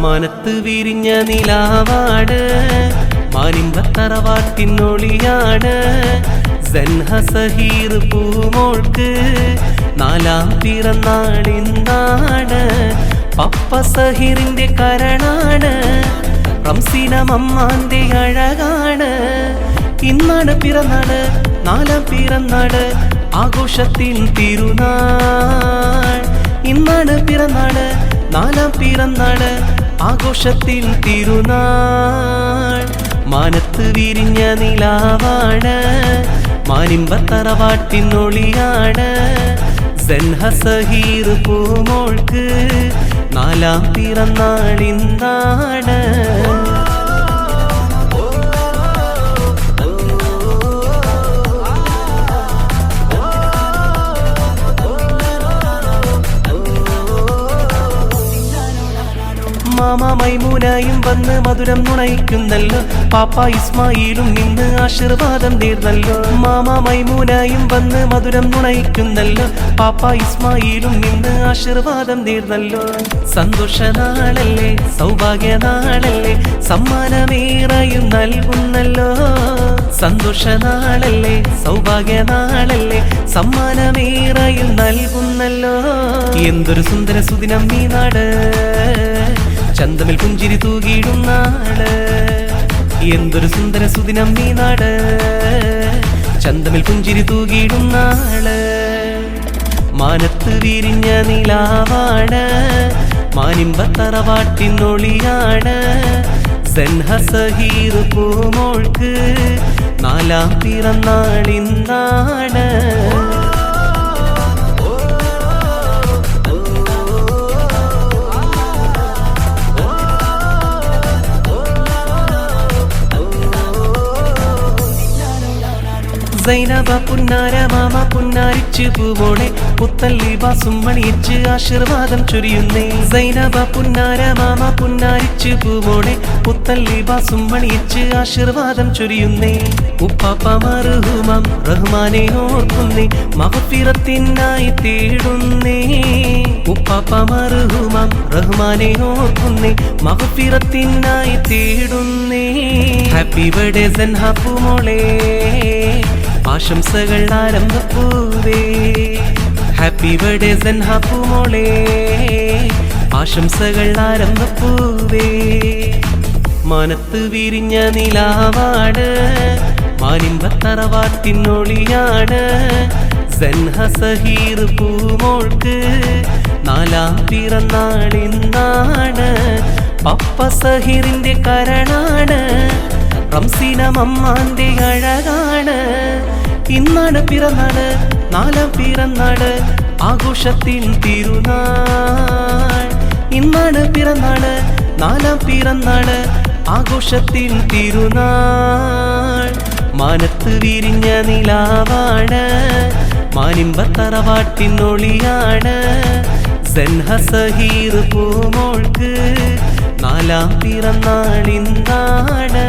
മനത്ത് വിരിഞ്ഞ നിലാവാണ് മാനിമ്പത്തറവാട്ടിനൊളിയാണ് സഹീർ പൂമോൾക്ക് 4ാം പിറന്നാളിന്നാണ് പപ്പ സഹീറിന്റെ കരണാണ് റംസീന മമ്മാന്റെ അഴകാണ് ഇന്നാണ് പിറന്നാള് 4ാം പിറന്നാള് ആഘോഷത്തിൻ തിരുനാൾ ഇന്നാണ് പിറന്നാള് 4ാം പിറന്നാള് ആഘോഷത്തിൻ തിരുനാൾ മാനത്ത് വിരിഞ്ഞ നിലാവാണ് മാനിമ്പത്തറവാട്ടിനൊളിയാണ് സഹീർ പൂമോൾക്ക് 4ാം പിറന്നാളിന്നാണ് മാമ മൈമൂനായും വന്ന് മധുരം നുണയിക്കുന്നല്ലോ പാപ്പ ഇസ്മായിലും നിന്ന് ആശീർവാദം നേർന്നല്ലോ മാമ മൈമൂനായും വന്ന് മധുരം നുണയിക്കുന്നല്ലോ പാപ്പ ഇസ്മായിലും നിന്ന് ആശീർവാദം നേർന്നല്ലോ സന്തോഷനാളല്ലേ സൗഭാഗ്യനാളല്ലേ സമ്മാനമേറെയും നൽകുന്നല്ലോ സന്തോഷനാളല്ലേ സൗഭാഗ്യനാളല്ലേ സമ്മാനമേറെയും നൽകുന്നല്ലോ എന്തൊരു സുന്ദര സുദിനം ഈ നാട് ചന്തമിൽ പുഞ്ചിരി തൂകിയിടും നാട് എന്തൊരു സുന്ദര സുദിനം ഈ നാട് ചന്തമിൽ പുഞ്ചിരി തൂകിയിടും നാട് മാനത്ത് വിരിഞ്ഞ നിലാവാണ് മാനിമ്പത്തറവാട്ടിനൊളിയാണ് സഹീർ പൂമോൾക്ക് 4ാം പിറന്നാളിന്നാണ് സൈനബ പുന്നാര മാമ പുന്നാരിച്ച് പൂവോളെ പുത്തല്ലി ബാസും മണിയിച്ച് ആശീർവാദം ചൊരിയുന്നേ സൈനബ പുന്നാര മാമ പുന്നാരിച്ച് പൂവോളെ പുത്തല്ലി ബാസും മണിയിച്ച് ആശീർവാദം ചൊരിയുന്നേ ഉപ്പാപ്പ മർഹൂമം റഹ്മാനെ ഓർക്കുന്നേ മഗ്ഫിറത്തിനായി തേടുന്നേ ഉപ്പാപ്പ മർഹൂമം റഹ്മാനെ ഓർക്കുന്നേ മഗ്ഫിറത്തിനായി തേടുന്നേ ഹാപ്പി ബർത്ത്ഡേ സൻഹാ പൂമോളെ ആശംസകൾ ആരംഭപ്പൂവേ ഹാപ്പി ബർത്ത്ഡേ സൻഹാ പൂമോളെ ആശംസകൾ ആരംഭപ്പൂവേ മനത്ത് വിരിഞ്ഞ നിലാവാണ് മാനിമ്പത്തറവാട്ടിനൊളിയാണ് സഹീർ പൂമോൾക്ക് 4ാം പിറന്നാളിന്നാണ് പപ്പ സഹീറിന്റെ കരണാണ് റംസീന മമ്മാന്റെ അഴകാണ് ഇന്നാണ് പിറന്നാള് 4ാം പിറന്നാള് ആഘോഷത്തിൻ തിരുനാൾ ഇന്നാണ് പിറന്നാള് 4ാം പിറന്നാള് ആഘോഷത്തിൻ തിരുനാൾ മാനത്ത് വിരിഞ്ഞ നിലാവാണ് മാനിമ്പത്തറവാട്ടിനൊളിയാണ് സഹീർ പൂമോൾക്ക് 4ാം പിറന്നാളിന്നാണ്